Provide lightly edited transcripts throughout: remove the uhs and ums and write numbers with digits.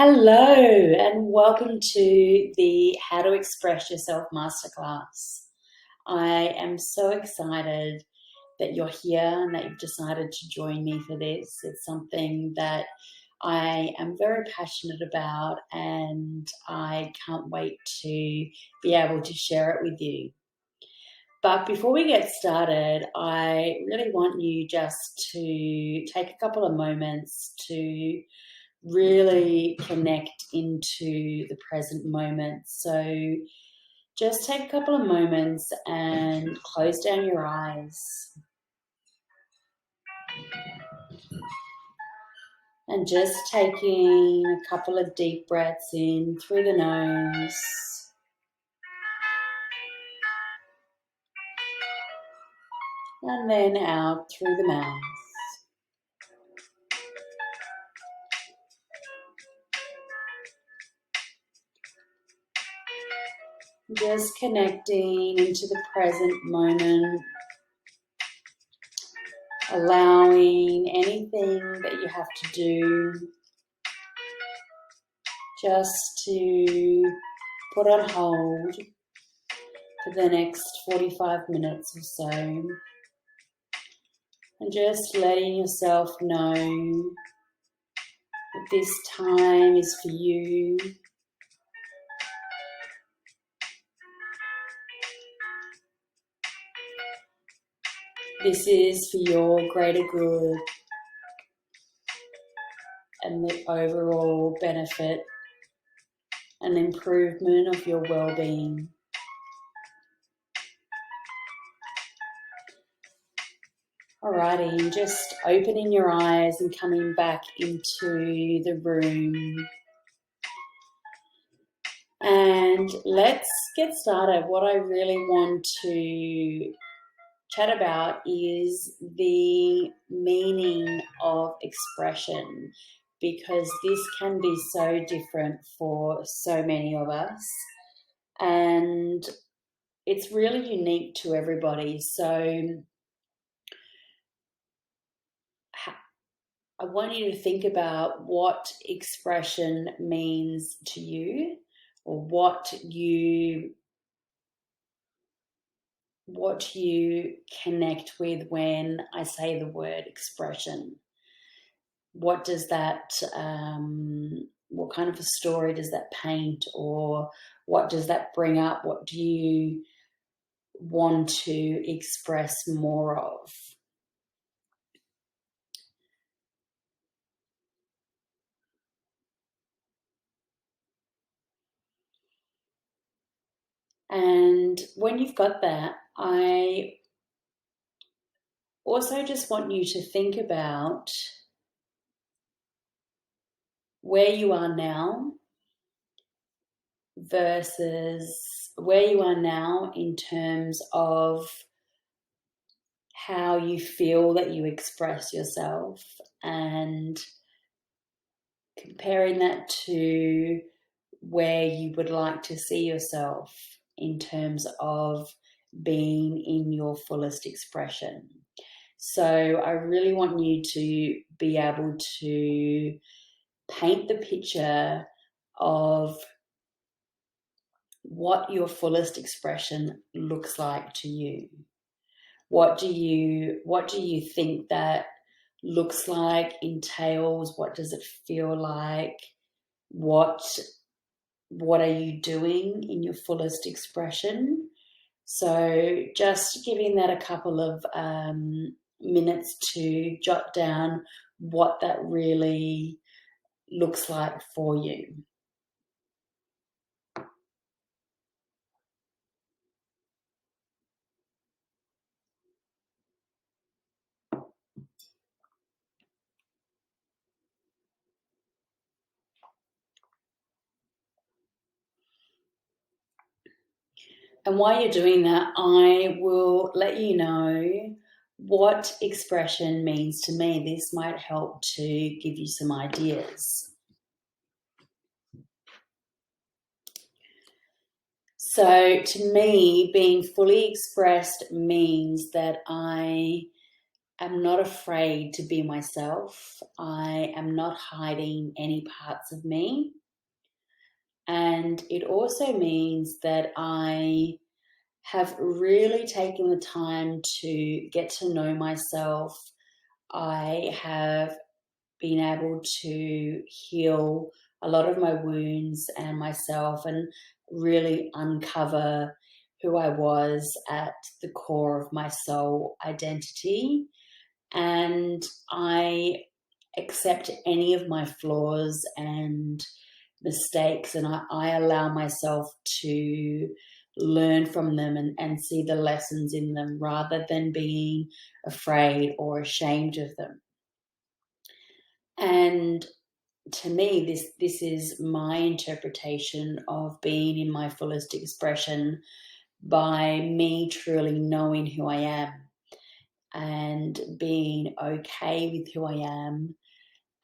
Hello, and welcome to the How to Express Yourself Masterclass. I am so excited that you're here and that you've decided to join me for this. It's something that I am very passionate about, and I can't wait to be able to share it with you. But before we get started, I really want you just to take a couple of moments to really connect into the present moment. So just take a couple of moments and close down your eyes and just taking a couple of deep breaths in through the nose and then out through the mouth. Just connecting into the present moment, allowing anything that you have to do just to put on hold for the next 45 minutes or so, and just letting yourself know that this time is for you. This is for your greater good and the overall benefit and improvement of your well-being. Alrighty, and just opening your eyes and coming back into the room. And let's get started. What I really want to chat about is the meaning of expression, because this can be so different for so many of us, and it's really unique to everybody. So I want you to think about what expression means to you, or what you connect with when I say the word expression. What does that, what kind of a story does that paint, or what does that bring up? What do you want to express more of? And when you've got that, I also just want you to think about where you are now versus where you are now in terms of how you feel that you express yourself, and comparing that to where you would like to see yourself in terms of being in your fullest expression. So I really want you to be able to paint the picture of what your fullest expression looks like to you. What do you think that looks like, entails? What does it feel like? What are you doing in your fullest expression? So just giving that a couple of minutes to jot down what that really looks like for you. And while you're doing that, I will let you know what expression means to me. This might help to give you some ideas. So to me, being fully expressed means that I am not afraid to be myself. I am not hiding any parts of me. And it also means that I have really taken the time to get to know myself. I have been able to heal a lot of my wounds and myself and really uncover who I was at the core of my soul identity. And I accept any of my flaws and mistakes, and I allow myself to learn from them and see the lessons in them rather than being afraid or ashamed of them. And to me, this is my interpretation of being in my fullest expression, by me truly knowing who I am and being okay with who I am,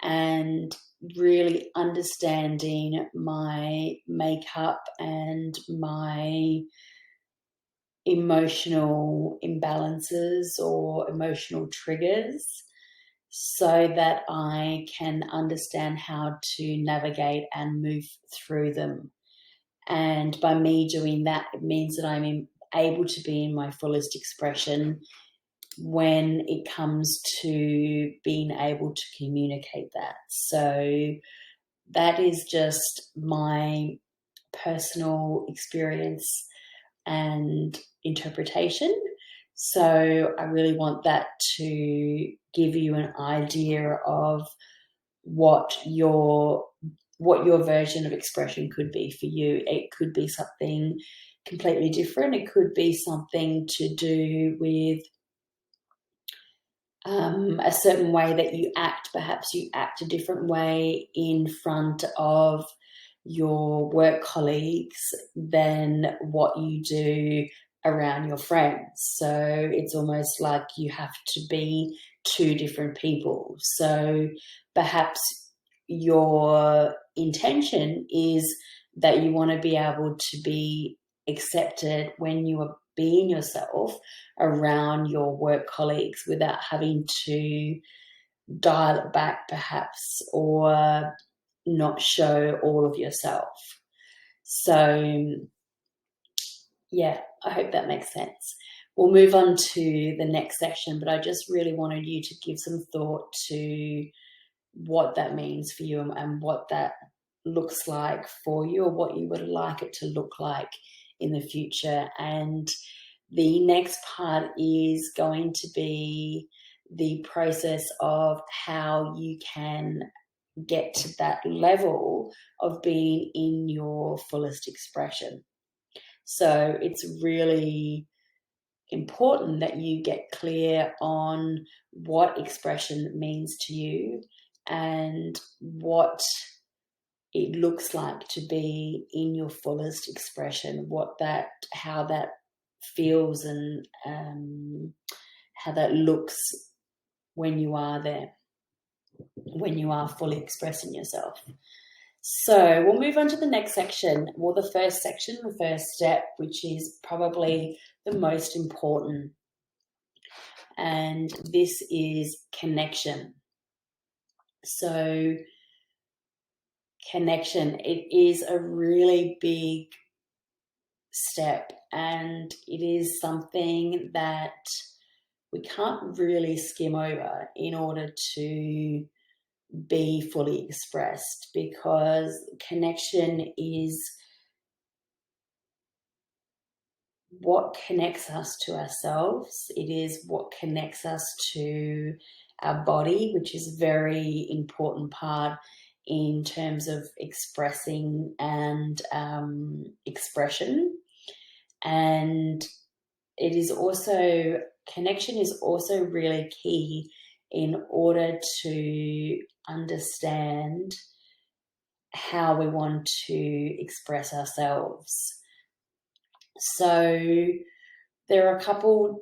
and really understanding my makeup and my emotional imbalances or emotional triggers, so that I can understand how to navigate and move through them. And by me doing that, it means that I'm able to be in my fullest expression when it comes to being able to communicate that. So that is just my personal experience and interpretation. So I really want that to give you an idea of what your version of expression could be for you. It could be something completely different. It could be something to do with a certain way that you act. Perhaps you act a different way in front of your work colleagues than what you do around your friends. So it's almost like you have to be two different people. So perhaps your intention is that you want to be able to be accepted when you are being yourself around your work colleagues without having to dial it back perhaps, or not show all of yourself. So yeah, I hope that makes sense. We'll move on to the next section, but I just really wanted you to give some thought to what that means for you and what that looks like for you, or what you would like it to look like in the future. And the next part is going to be the process of how you can get to that level of being in your fullest expression. So it's really important that you get clear on what expression means to you and what it looks like to be in your fullest expression, how that feels, and how that looks when you are there, when you are fully expressing yourself. So we'll move on to the next section. Well, the first section, the first step, which is probably the most important. And this is connection. So connection, it is a really big step, and it is something that we can't really skim over in order to be fully expressed, because connection is what connects us to ourselves. It is what connects us to our body, which is a very important part in terms of expressing and expression. And it is also, connection is also really key in order to understand how we want to express ourselves. So there are a couple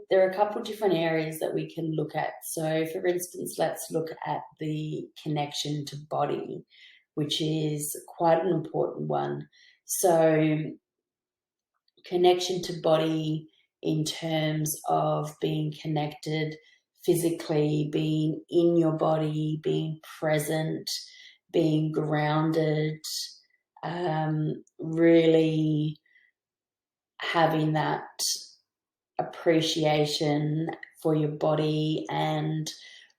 different areas that we can look at. So for instance, let's look at the connection to body, which is quite an important one. So connection to body in terms of being connected physically being in your body, being present, being grounded, really having that appreciation for your body and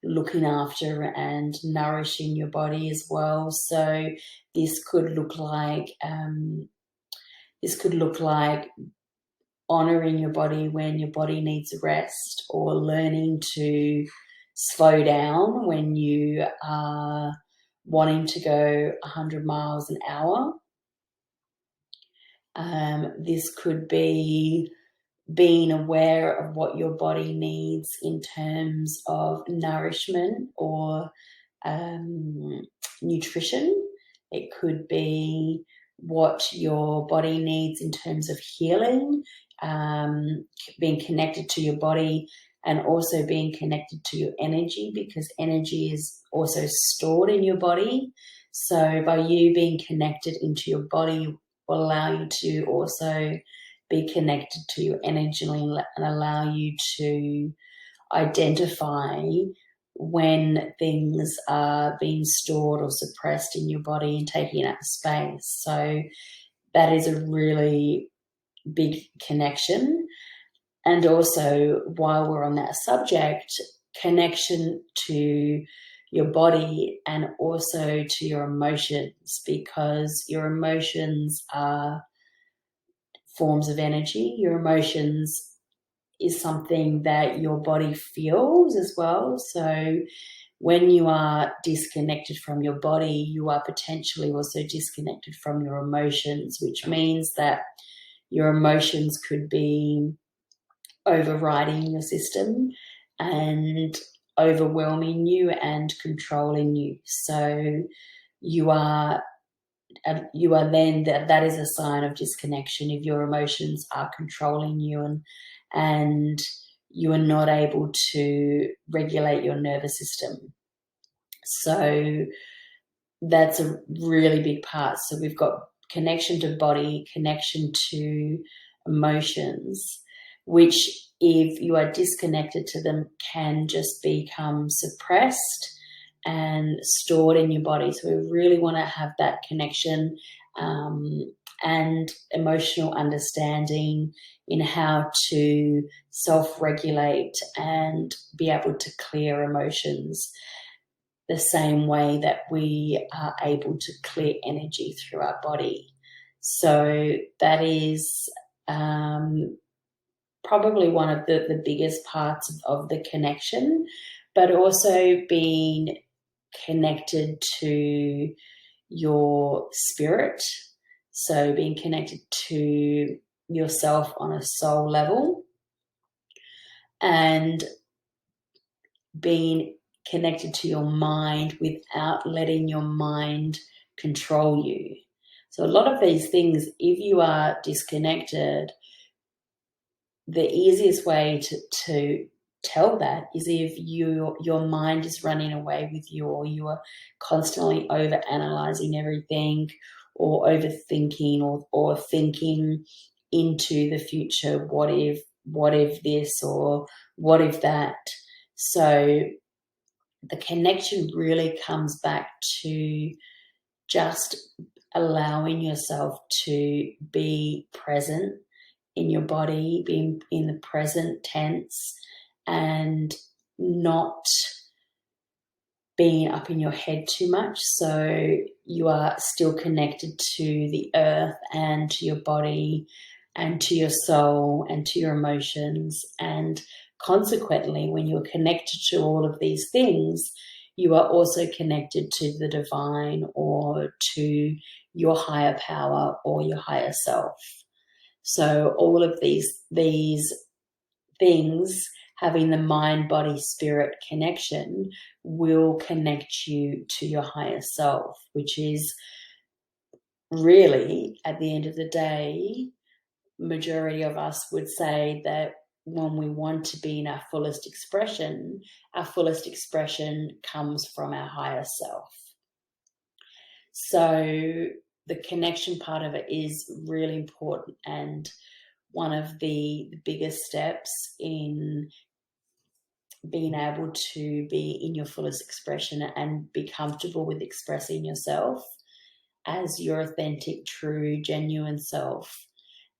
looking after and nourishing your body as well. So this could look like honoring your body when your body needs rest, or learning to slow down when you are wanting to go 100 miles an hour. This could be being aware of what your body needs in terms of nourishment or nutrition. It could be what your body needs in terms of healing, being connected to your body, and also being connected to your energy, because energy is also stored in your body. So by you being connected into your body will allow you to also be connected to your energy and allow you to identify when things are being stored or suppressed in your body and taking up space. So that is a really big connection. And also, while we're on that subject, connection to your body and also to your emotions, because your emotions are forms of energy. Your emotions is something that your body feels as well. So when you are disconnected from your body, you are potentially also disconnected from your emotions, which means that your emotions could be overriding your system and overwhelming you and controlling you. So you are then, that is a sign of disconnection if your emotions are controlling you and you are not able to regulate your nervous system. So that's a really big part. So we've got connection to body, connection to emotions, which if you are disconnected to them can just become suppressed and stored in your body. So we really want to have that connection and emotional understanding in how to self-regulate and be able to clear emotions the same way that we are able to clear energy through our body. So that is probably one of the biggest parts of the connection, but also being connected to your spirit. So being connected to yourself on a soul level and being connected to your mind without letting your mind control you. So a lot of these things, if you are disconnected, the easiest way to tell that is if your mind is running away with you, or you are constantly over analyzing everything, or overthinking, or thinking into the future, what if this, or what if that. So the connection really comes back to just allowing yourself to be present in your body, being in the present tense, and not being up in your head too much. So you are still connected to the earth and to your body and to your soul and to your emotions. And consequently, when you're connected to all of these things, you are also connected to the divine, or to your higher power or your higher self. So all of these things, having the mind, body, spirit connection, will connect you to your higher self, which is really, at the end of the day, majority of us would say that when we want to be in our fullest expression comes from our higher self. So the connection part of it is really important, and one of the biggest steps in being able to be in your fullest expression and be comfortable with expressing yourself as your authentic, true, genuine self,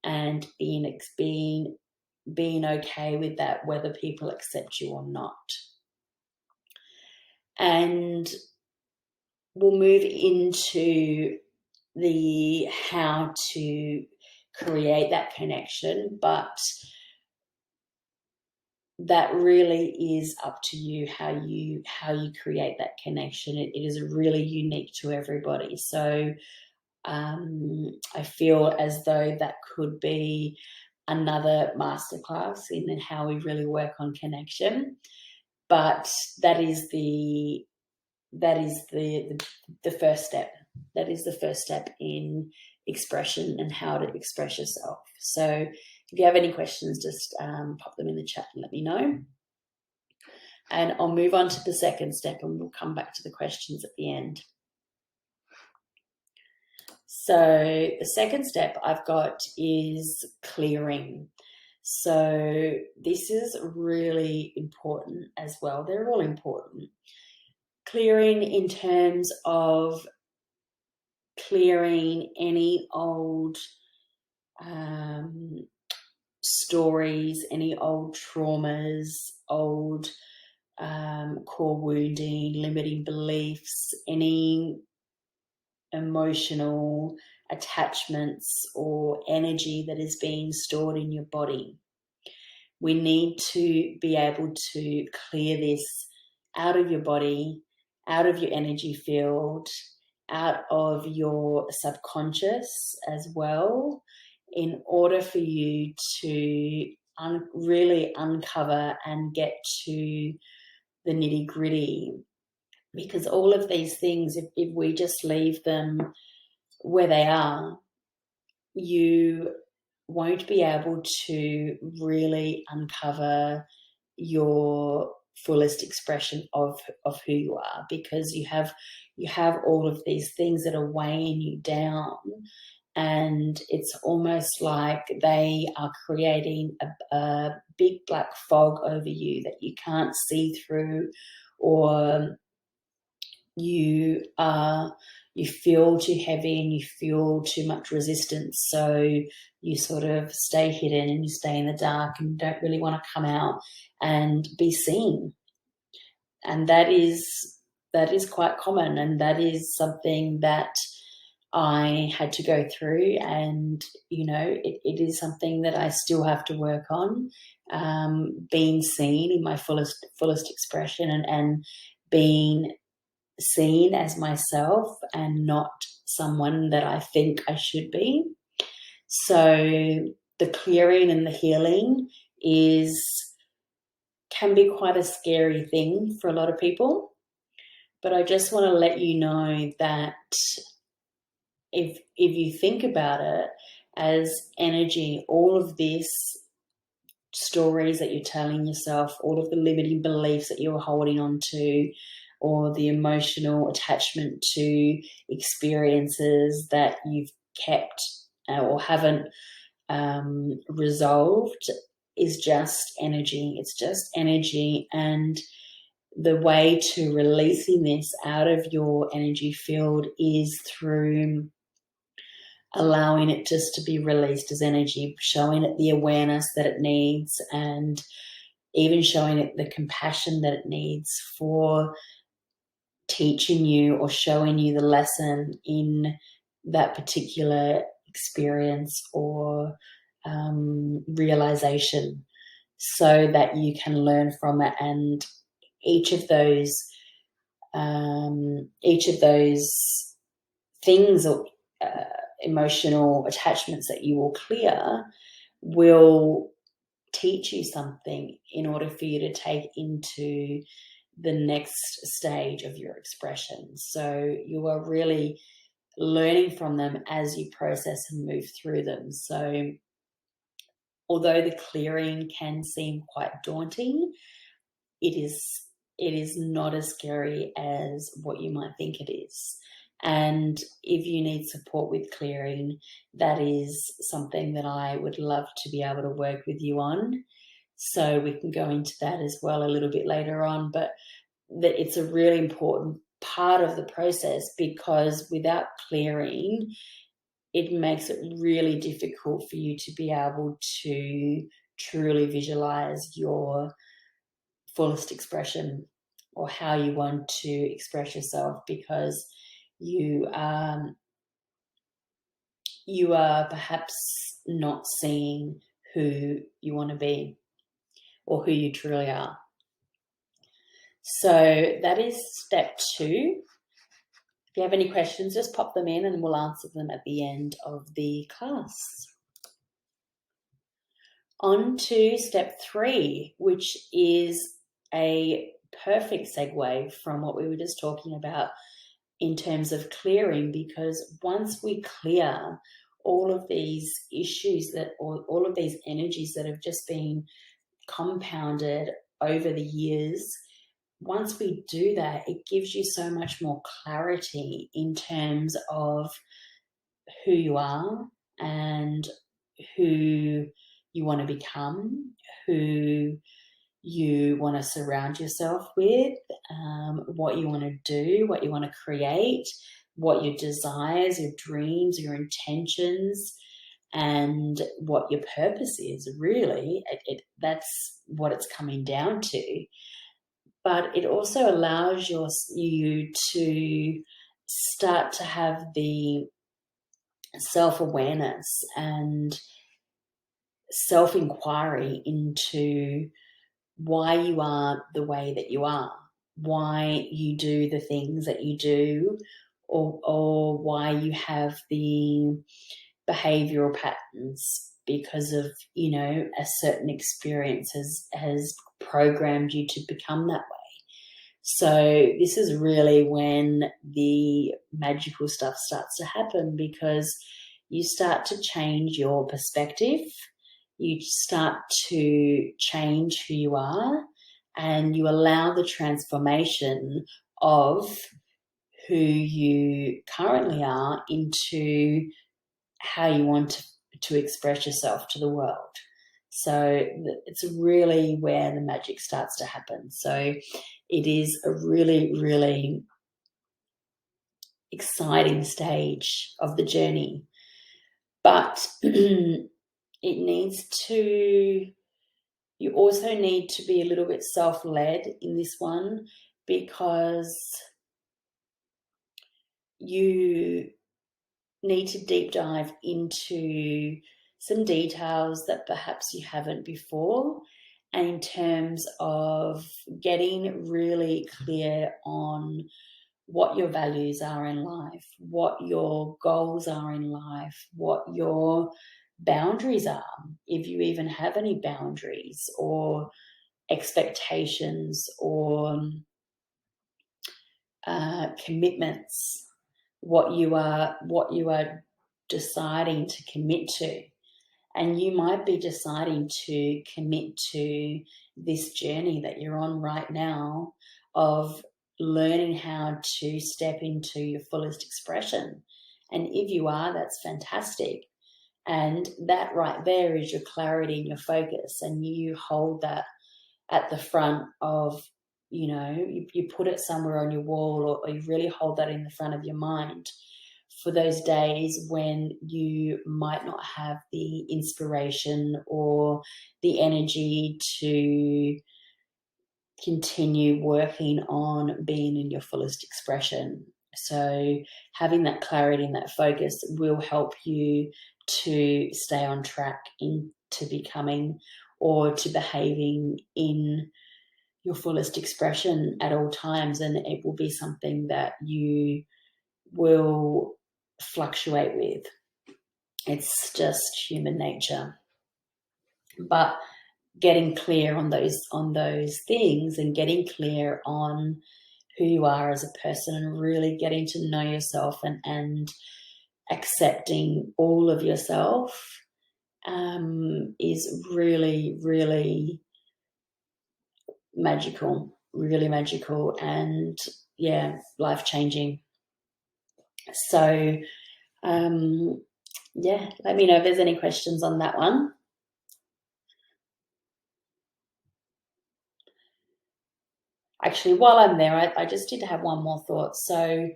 and being okay with that, whether people accept you or not. And we'll move into the how to create that connection, but that really is up to you how you create that connection. It is really unique to everybody. So I feel as though that could be another masterclass in how we really work on connection. But that is the first step. That is the first step in expression and how to express yourself. So if you have any questions, just pop them in the chat and let me know. And I'll move on to the second step, and we'll come back to the questions at the end. So the second step I've got is clearing. So this is really important as well. They're all important. Clearing in terms of clearing any old stories, any old traumas, old core wounding, limiting beliefs, any emotional attachments or energy that is being stored in your body. We need to be able to clear this out of your body, out of your energy field, out of your subconscious as well, in order for you to really uncover and get to the nitty-gritty. Because all of these things, if we just leave them where they are, you won't be able to really uncover your fullest expression of who you are, because you have all of these things that are weighing you down, and it's almost like they are creating a big black fog over you that you can't see through, or you feel too heavy and you feel too much resistance, so you sort of stay hidden and you stay in the dark and don't really want to come out and be seen. And that is quite common, and that is something that I had to go through, and it is something that I still have to work on, being seen in my fullest expression, and being seen as myself and not someone that I think I should be. So the clearing and the healing can be quite a scary thing for a lot of people. But I just want to let you know that if you think about it as energy, all of this stories that you're telling yourself, all of the limiting beliefs that you're holding on to, or the emotional attachment to experiences that you've kept or haven't resolved, is just energy. It's just energy. And the way to releasing this out of your energy field is through allowing it just to be released as energy, showing it the awareness that it needs, and even showing it the compassion that it needs for teaching you or showing you the lesson in that particular experience or realization, so that you can learn from it. And each of those things or emotional attachments that you will clear will teach you something in order for you to take into the next stage of your expression. So you are really learning from them as you process and move through them. So although the clearing can seem quite daunting, it is not as scary as what you might think it is. And if you need support with clearing, that is something that I would love to be able to work with you on. So we can go into that as well a little bit later on, but that it's a really important part of the process, because without clearing, it makes it really difficult for you to be able to truly visualize your fullest expression, or how you want to express yourself, because you are perhaps not seeing who you want to be or who you truly are. So that is step 2. If you have any questions, just pop them in and we'll answer them at the end of the class. On to step 3, which is a perfect segue from what we were just talking about in terms of clearing, because once we clear all of these issues or all of these energies that have just been compounded over the years, once we do that, it gives you so much more clarity in terms of who you are and who you want to become, who you want to surround yourself with, what you want to do, what you want to create, what your desires, your dreams, your intentions, and what your purpose is. Really, that's what it's coming down to. But it also allows you to start to have the self-awareness and self-inquiry into why you are the way that you are, why you do the things that you do, or why you have the behavioral patterns, because of, a certain experience has programmed you to become that way. So this is really when the magical stuff starts to happen, because you start to change your perspective, you start to change who you are, and you allow the transformation of who you currently are into how you want to express yourself to the world. So it's really where the magic starts to happen. So it is a really, really exciting stage of the journey. But you also need to be a little bit self-led in this one, because you need to deep dive into some details that perhaps you haven't before, and in terms of getting really clear on what your values are in life, what your goals are in life, what your boundaries are, if you even have any boundaries or expectations or commitments, what you are deciding to commit to. And you might be deciding to commit to this journey that you're on right now of learning how to step into your fullest expression. And if you are, that's fantastic. And that right there is your clarity and your focus. And you hold that at the front of, you put it somewhere on your wall, or you really hold that in the front of your mind for those days when you might not have the inspiration or the energy to continue working on being in your fullest expression. So having that clarity and that focus will help you to stay on track into becoming or to behaving in your fullest expression at all times. And it will be something that you will fluctuate with. It's just human nature. But getting clear on those things, and getting clear on who you are as a person, and really getting to know yourself and accepting all of yourself is really, really magical, really magical, and life-changing. So let me know if there's any questions on that one. Actually, while I'm there, I just did have one more thought. So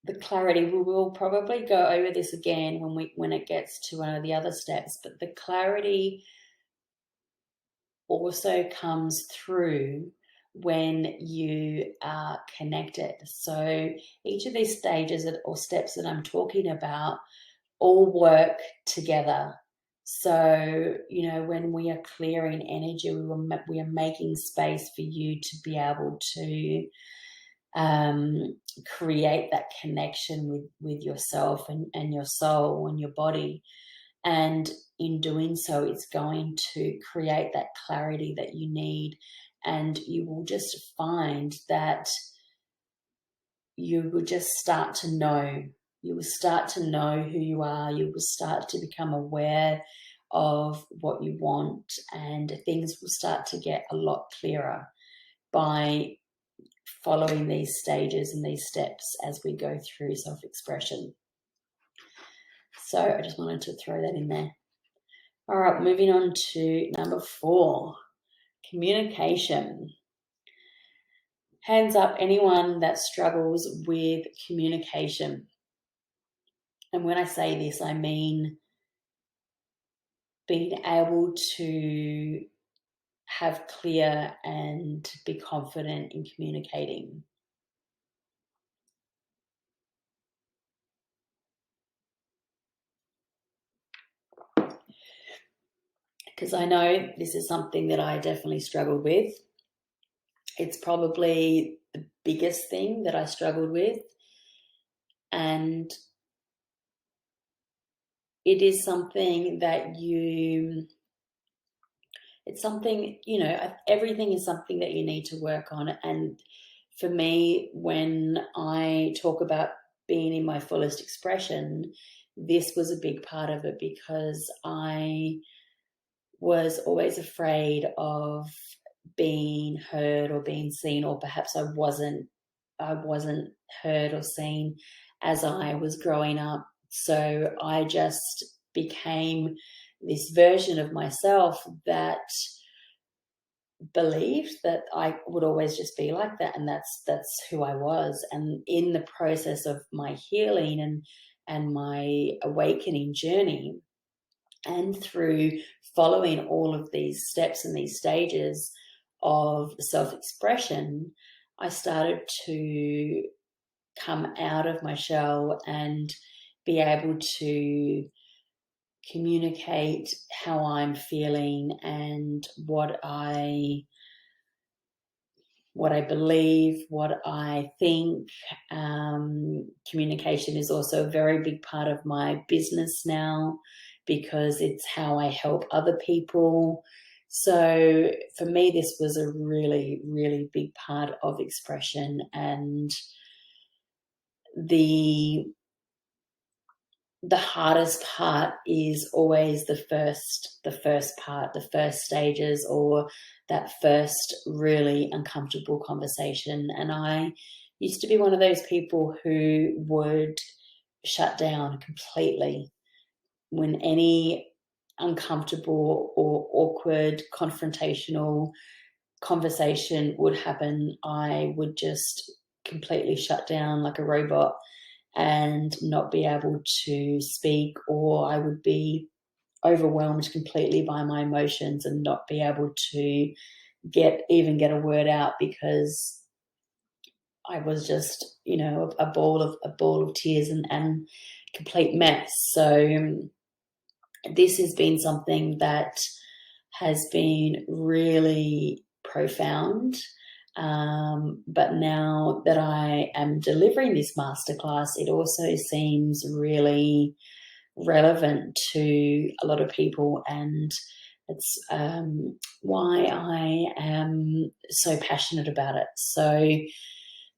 the clarity, we will probably go over this again when it gets to one of the other steps, but the clarity also comes through when you are connected. So each of these stages or steps that I'm talking about all work together. So, when we are clearing energy, we are making space for you to be able to create that connection with yourself and your soul and your body. And in doing so, it's going to create that clarity that you need. And you will just find that you will just start to know. You will start to know who you are. You will start to become aware of what you want, and things will start to get a lot clearer by following these stages and these steps as we go through self-expression. So I just wanted to throw that in there. All right, moving on to number 4, communication. Hands up, anyone that struggles with communication. And when I say this, I mean being able to have clear and be confident in communicating. Because I know this is something that I definitely struggled with. It's probably the biggest thing that I struggled with. And it is something that it's something, everything is something that you need to work on. And for me, when I talk about being in my fullest expression, this was a big part of it, because I was always afraid of being heard or being seen, or perhaps I wasn't heard or seen as I was growing up. So I just became this version of myself that believed that I would always just be like that, and that's who I was. And in the process of my healing and my awakening journey, and through following all of these steps and these stages of self-expression, I started to come out of my shell and be able to communicate how I'm feeling and what I believe, what I think. Communication is also a very big part of my business now, because it's how I help other people. So for me, this was a really, really big part of expression. And the hardest part is always the first part, the first stages, or that first really uncomfortable conversation. And I used to be one of those people who would shut down completely when any uncomfortable or awkward confrontational conversation would happen. I would just completely shut down like a robot and not be able to speak, or I would be overwhelmed completely by my emotions and not be able to get a word out, because I was just, a ball of tears and complete mess. So this has been something that has been really profound. But now that I am delivering this masterclass, it also seems really relevant to a lot of people, and it's why I am so passionate about it. So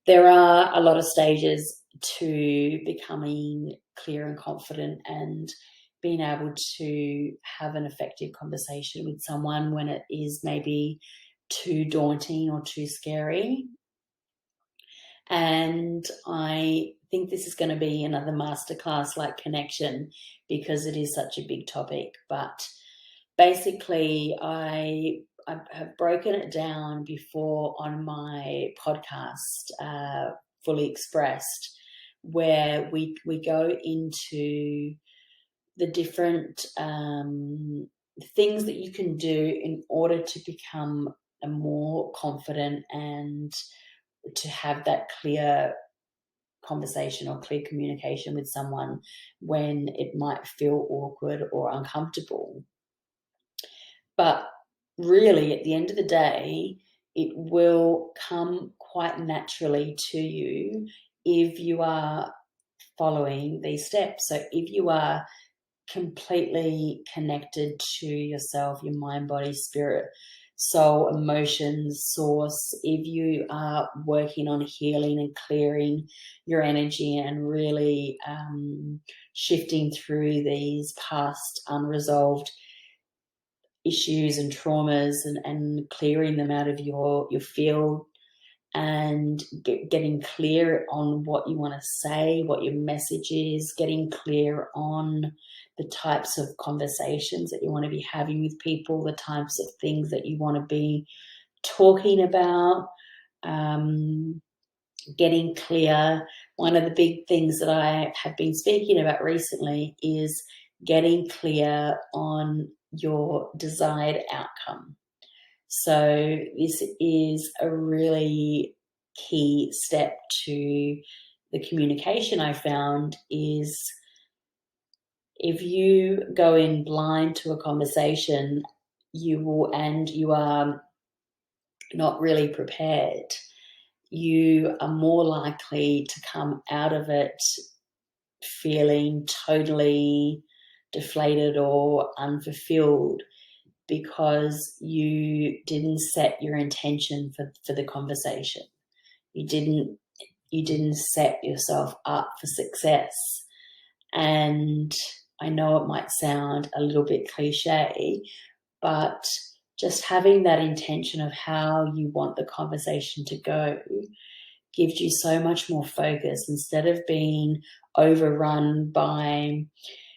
there are a lot of stages to becoming clear and confident and being able to have an effective conversation with someone when it is maybe too daunting or too scary. And I think this is going to be another masterclass like connection, because it is such a big topic. But basically, I have broken it down before on my podcast, Fully Expressed, where we go into the different things that you can do in order to become a more confident and to have that clear conversation or clear communication with someone when it might feel awkward or uncomfortable. But really, at the end of the day, it will come quite naturally to you if you are following these steps. So if you are completely connected to yourself, your mind, body, spirit, soul, emotions, source, if you are working on healing and clearing your energy and really shifting through these past unresolved issues and traumas and clearing them out of your field and getting clear on what you want to say, what your message is, getting clear on the types of conversations that you want to be having with people, the types of things that you want to be talking about, getting clear. One of the big things that I have been speaking about recently is getting clear on your desired outcome. So this is a really key step to the communication I found is if you go in blind to a conversation, you are not really prepared, you are more likely to come out of it feeling totally deflated or unfulfilled because you didn't set your intention for the conversation. You didn't set yourself up for success. And I know it might sound a little bit cliche, but just having that intention of how you want the conversation to go gives you so much more focus instead of being overrun by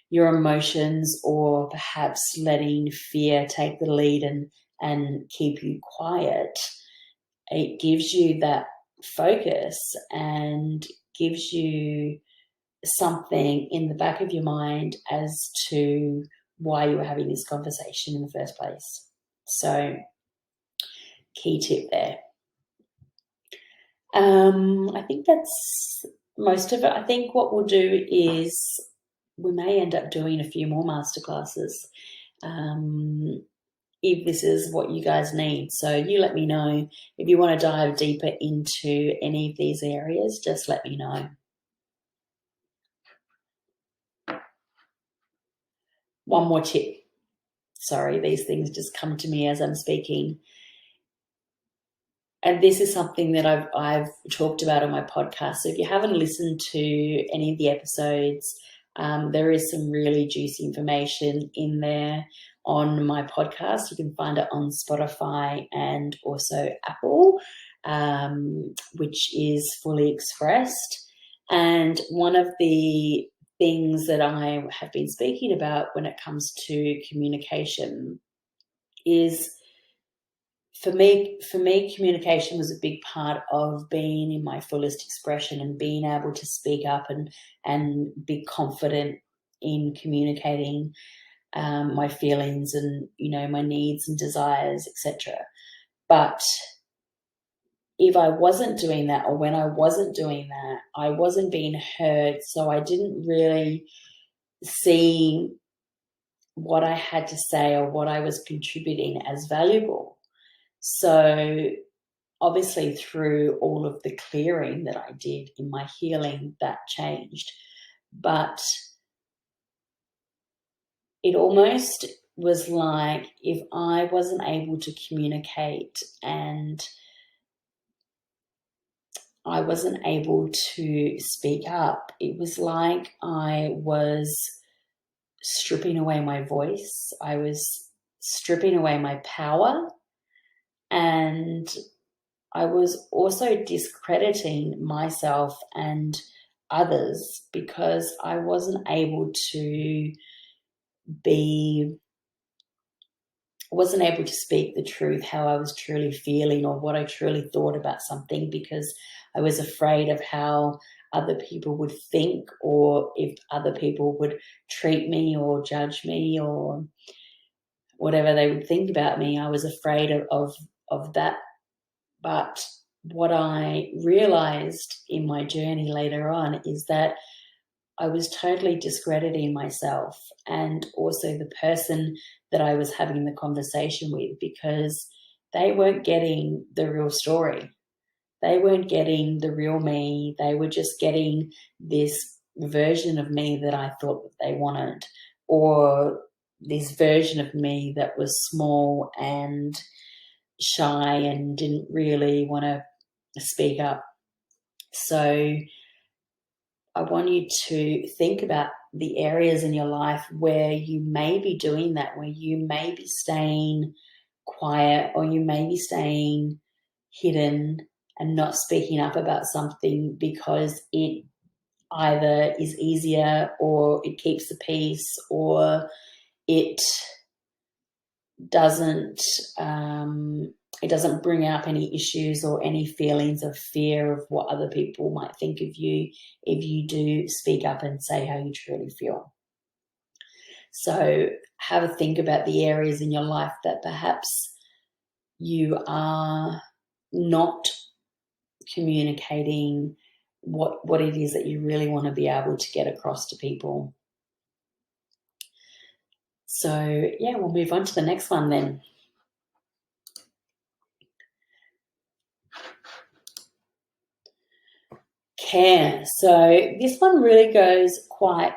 your emotions or perhaps letting fear take the lead and keep you quiet. It gives you that focus and gives you something in the back of your mind as to why you were having this conversation in the first place. So, key tip there. I think that's most of it. I think what we'll do is we may end up doing a few more masterclasses if this is what you guys need. So you let me know if you want to dive deeper into any of these areas, just let me know. One more tip. Sorry, these things just come to me as I'm speaking. And this is something that I've talked about on my podcast. So if you haven't listened to any of the episodes, there is some really juicy information in there on my podcast. You can find it on Spotify and also Apple, which is Fully Expressed. And one of the things that I have been speaking about when it comes to communication is for me, communication was a big part of being in my fullest expression and being able to speak up and be confident in communicating my feelings and, my needs and desires, etc. But if I wasn't doing that, or when I wasn't doing that, I wasn't being heard. So I didn't really see what I had to say or what I was contributing as valuable. So obviously through all of the clearing that I did in my healing, that changed. But it almost was like if I wasn't able to communicate and I wasn't able to speak up, it was like I was stripping away my voice. I was stripping away my power, and I was also discrediting myself and others because I wasn't able to be wasn't able to speak the truth, how I was truly feeling or what I truly thought about something, because I was afraid of how other people would think, or if other people would treat me or judge me or whatever they would think about me. I was afraid of that. But what I realized in my journey later on is that I was totally discrediting myself and also the person that I was having the conversation with, because they weren't getting the real story. They weren't getting the real me. They were just getting this version of me that I thought that they wanted, or this version of me that was small and shy and didn't really want to speak up. So I want you to think about the areas in your life where you may be doing that, where you may be staying quiet, or you may be staying hidden and not speaking up about something because it either is easier, or it keeps the peace, or it doesn't it doesn't bring up any issues or any feelings of fear of what other people might think of you if you do speak up and say how you truly feel. So have a think about the areas in your life that perhaps you are not communicating what it is that you really want to be able to get across to people. So yeah, we'll move on to the next one then. Care. So this one really goes quite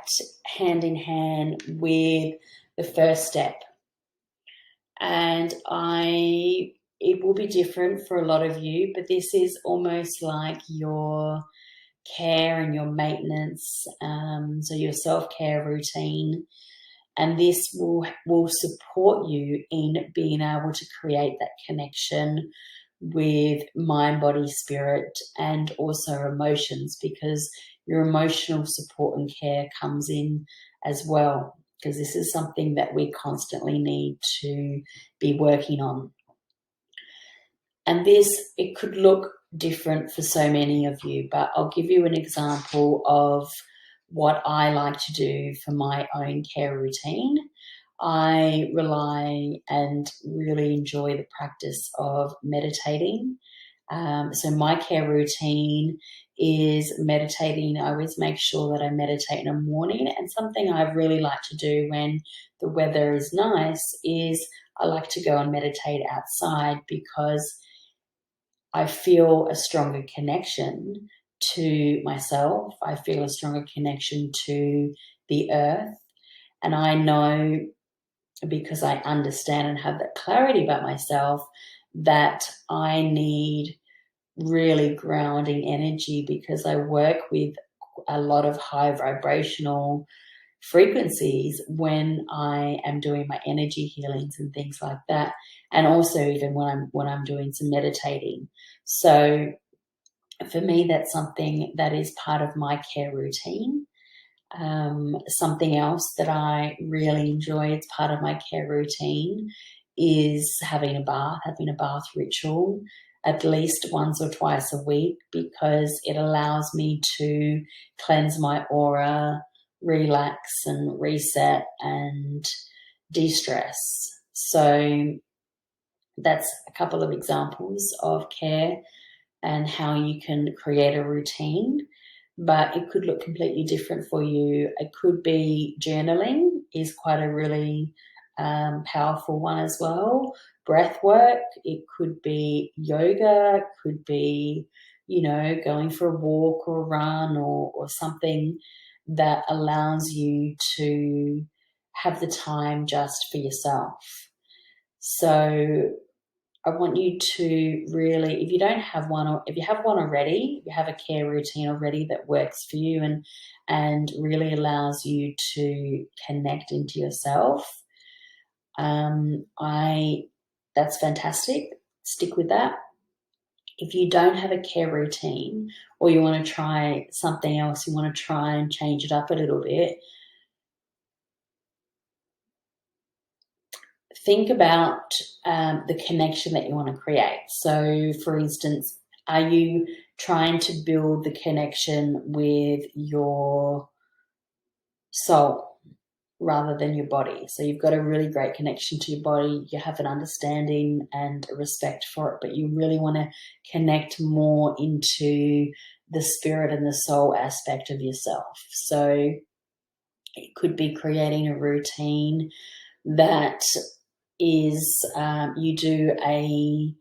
hand in hand with the first step. And it will be different for a lot of you, but this is almost like your care and your maintenance, so your self-care routine. And this will support you in being able to create that connection with mind, body, spirit, and also emotions, because your emotional support and care comes in as well, because this is something that we constantly need to be working on. And it could look different for so many of you, but I'll give you an example of what I like to do for my own care routine. I rely and really enjoy the practice of meditating. So my care routine is meditating. I always make sure that I meditate in the morning, and something I really like to do when the weather is nice is I like to go and meditate outside, because I feel a stronger connection to myself. I feel a stronger connection to the earth. And I know, because I understand and have that clarity about myself, that I need really grounding energy, because I work with a lot of high vibrational frequencies when I am doing my energy healings and things like that, and also even when I'm doing some meditating. So for me, that's something that is part of my care routine. Something else that I really enjoy, it's part of my care routine, is having a bath ritual at least once or twice a week, because it allows me to cleanse my aura, relax and reset and de-stress. So that's a couple of examples of care and how you can create a routine. But it could look completely different for you. It could be journaling is quite a really powerful one as well. Breath work, it could be yoga, it could be, going for a walk or a run, or something that allows you to have the time just for yourself. So I want you to really, if you don't have one, or if you have one already, you have a care routine already that works for you and really allows you to connect into yourself, that's fantastic. Stick with that. If you don't have a care routine, or you want to try something else, you want to try and change it up a little bit, think about the connection that you want to create. So, for instance, are you trying to build the connection with your soul rather than your body? So you've got a really great connection to your body, you have an understanding and a respect for it, but you really want to connect more into the spirit and the soul aspect of yourself. So it could be creating a routine that is you do a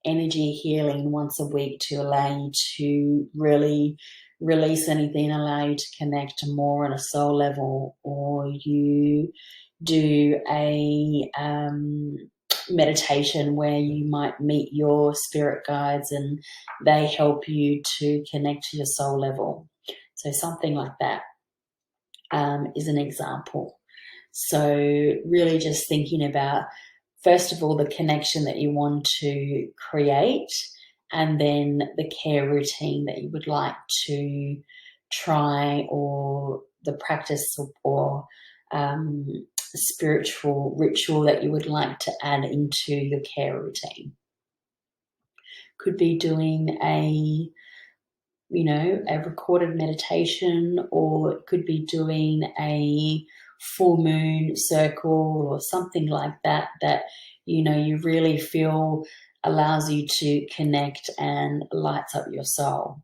energy healing once a week to allow you to really release anything, allow you to connect more on a soul level, or you do a meditation where you might meet your spirit guides and they help you to connect to your soul level. So something like that is an example. So really just thinking about, first of all, the connection that you want to create, and then the care routine that you would like to try, or the practice or spiritual ritual that you would like to add into your care routine. Could be doing a recorded meditation, or it could be doing a full moon circle or something like that, you really feel allows you to connect and lights up your soul.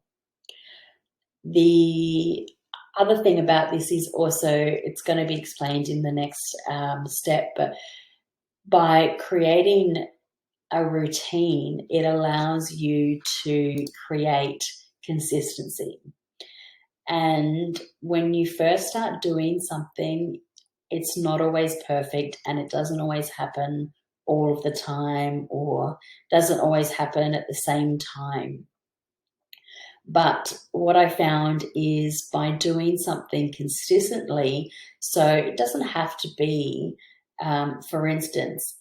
The other thing about this is also, it's going to be explained in the next step, but by creating a routine, it allows you to create consistency. And when you first start doing something, it's not always perfect, and it doesn't always happen all of the time, or doesn't always happen at the same time. But what I found is, by doing something consistently, so it doesn't have to be, for instance,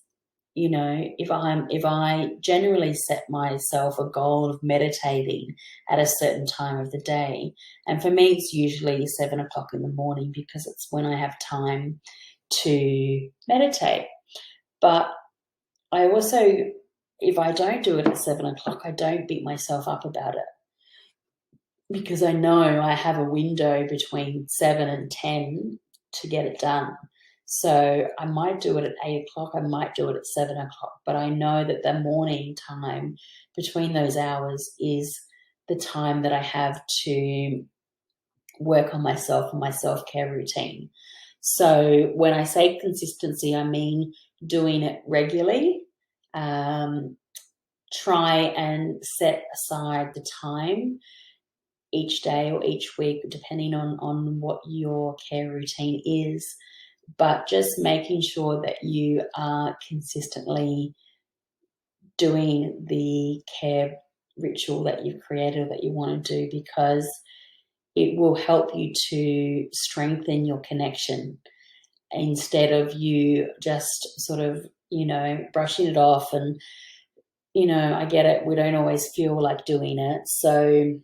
if I generally set myself a goal of meditating at a certain time of the day, and for me it's usually 7 o'clock in the morning, because it's when I have time to meditate. But I also, if I don't do it at 7 o'clock, I don't beat myself up about it, because I know I have a window between 7 and 10 to get it done. So I might do it at 8 o'clock, I might do it at 7 o'clock, but I know that the morning time between those hours is the time that I have to work on myself and my self-care routine. So when I say consistency, I mean doing it regularly. Try and set aside the time each day or each week, depending on what your care routine is, but just making sure that you are consistently doing the care ritual that you've created, that you want to do, because it will help you to strengthen your connection, instead of you just sort of, brushing it off. And, I get it, we don't always feel like doing it. So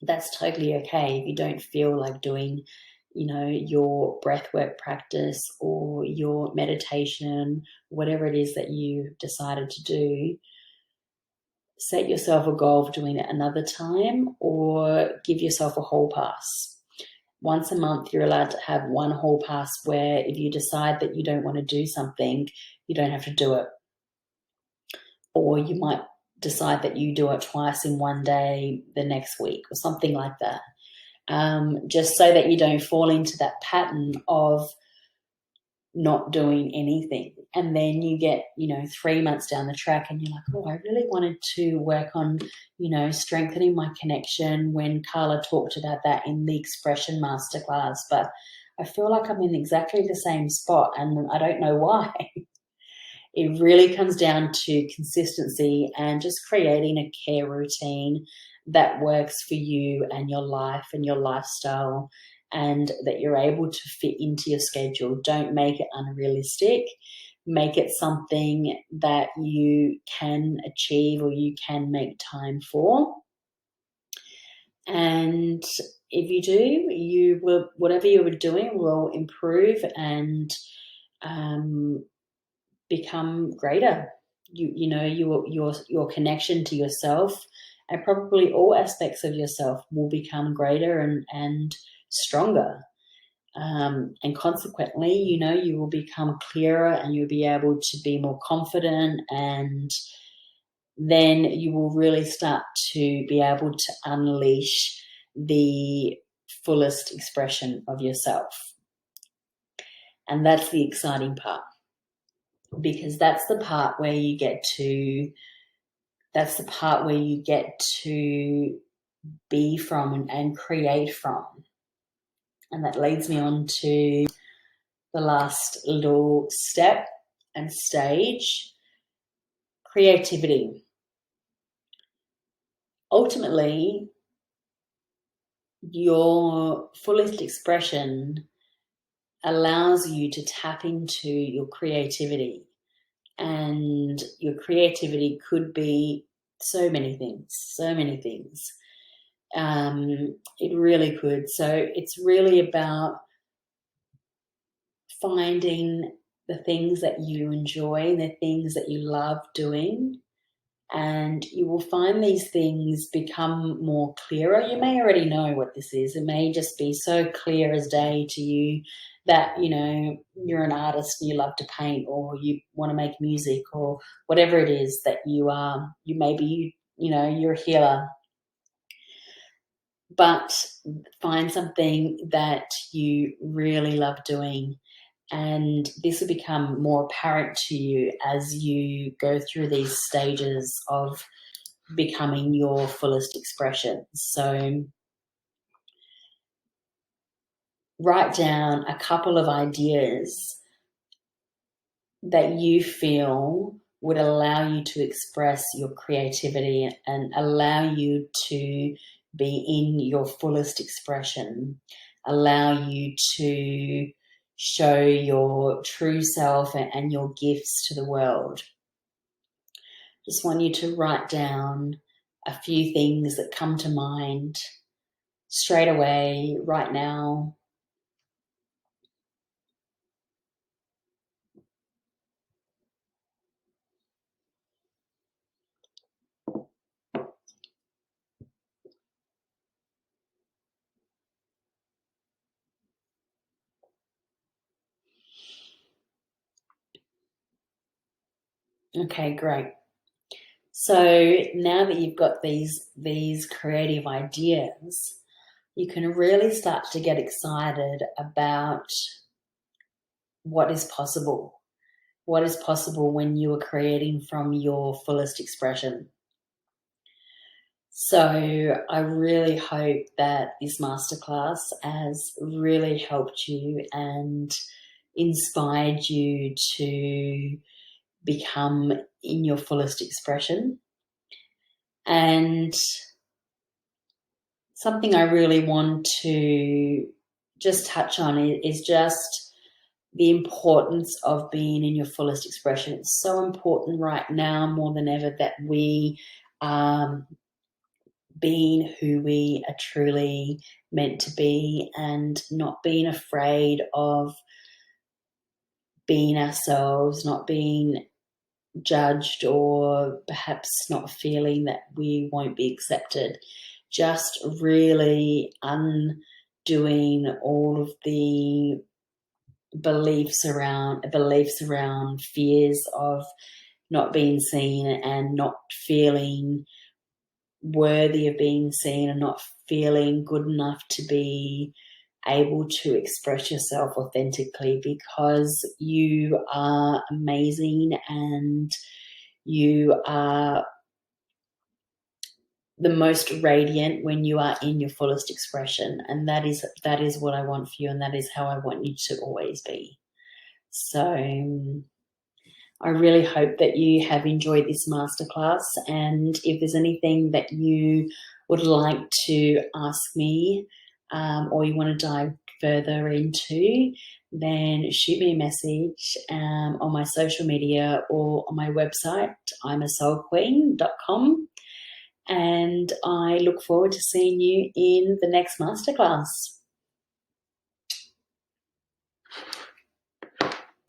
that's totally okay if you don't feel like doing, your breathwork practice or your meditation, whatever it is that you decided to do. Set yourself a goal of doing it another time, or give yourself a hall pass. Once a month, you're allowed to have one hall pass, where if you decide that you don't want to do something, you don't have to do it. Or you might decide that you do it twice in one day the next week, or something like that. Just so that you don't fall into that pattern of not doing anything. And then you get, 3 months down the track and you're like, oh, I really wanted to work on, strengthening my connection, when Carla talked about that in the expression masterclass, but I feel like I'm in exactly the same spot and I don't know why. It really comes down to consistency and just creating a care routine that works for you and your life and your lifestyle, and that you're able to fit into your schedule. Don't make it unrealistic. Make it something that you can achieve, or you can make time for. And if you do, you will, whatever you were doing will improve, and become greater. You know, your connection to yourself and probably all aspects of yourself will become greater and stronger. And consequently, you know, you will become clearer and you'll be able to be more confident, and then you will really start to be able to unleash the fullest expression of yourself. And that's the exciting part, because that's the part where you get to be from and create from. And that leads me on to the last little step and stage, creativity. Ultimately, your fullest expression allows you to tap into your creativity. And your creativity could be so many things. It really could. So it's really about finding the things that you enjoy, the things that you love doing, and you will find these things become more clearer. You may already know what this is. It may just be so clear as day to you that, you know, you're an artist and you love to paint, or you want to make music, or whatever it is that you are. You maybe, you know, you're a healer. But find something that you really love doing, and this will become more apparent to you as you go through these stages of becoming your fullest expression. So write down a couple of ideas that you feel would allow you to express your creativity and allow you to be in your fullest expression, allow you to show your true self and your gifts to the world. Just want you to write down a few things that come to mind straight away, right now. Okay, great. So now that you've got these creative ideas, you can really start to get excited about what is possible. What is possible when you are creating from your fullest expression. So I really hope that this masterclass has really helped you and inspired you to become in your fullest expression. And something I really want to just touch on is just the importance of being in your fullest expression. It's so important right now more than ever that we being who we are truly meant to be, and not being afraid of being ourselves, not being judged, or perhaps not feeling that we won't be accepted. Just really undoing all of the beliefs around fears of not being seen and not feeling worthy of being seen and not feeling good enough to be able to express yourself authentically, because you are amazing and you are the most radiant when you are in your fullest expression. And that is what I want for you, and that is how I want you to always be. So I really hope that you have enjoyed this masterclass, and if there's anything that you would like to ask me or you want to dive further into, then shoot me a message on my social media or on my website, imasoulqueen.com, and I look forward to seeing you in the next masterclass.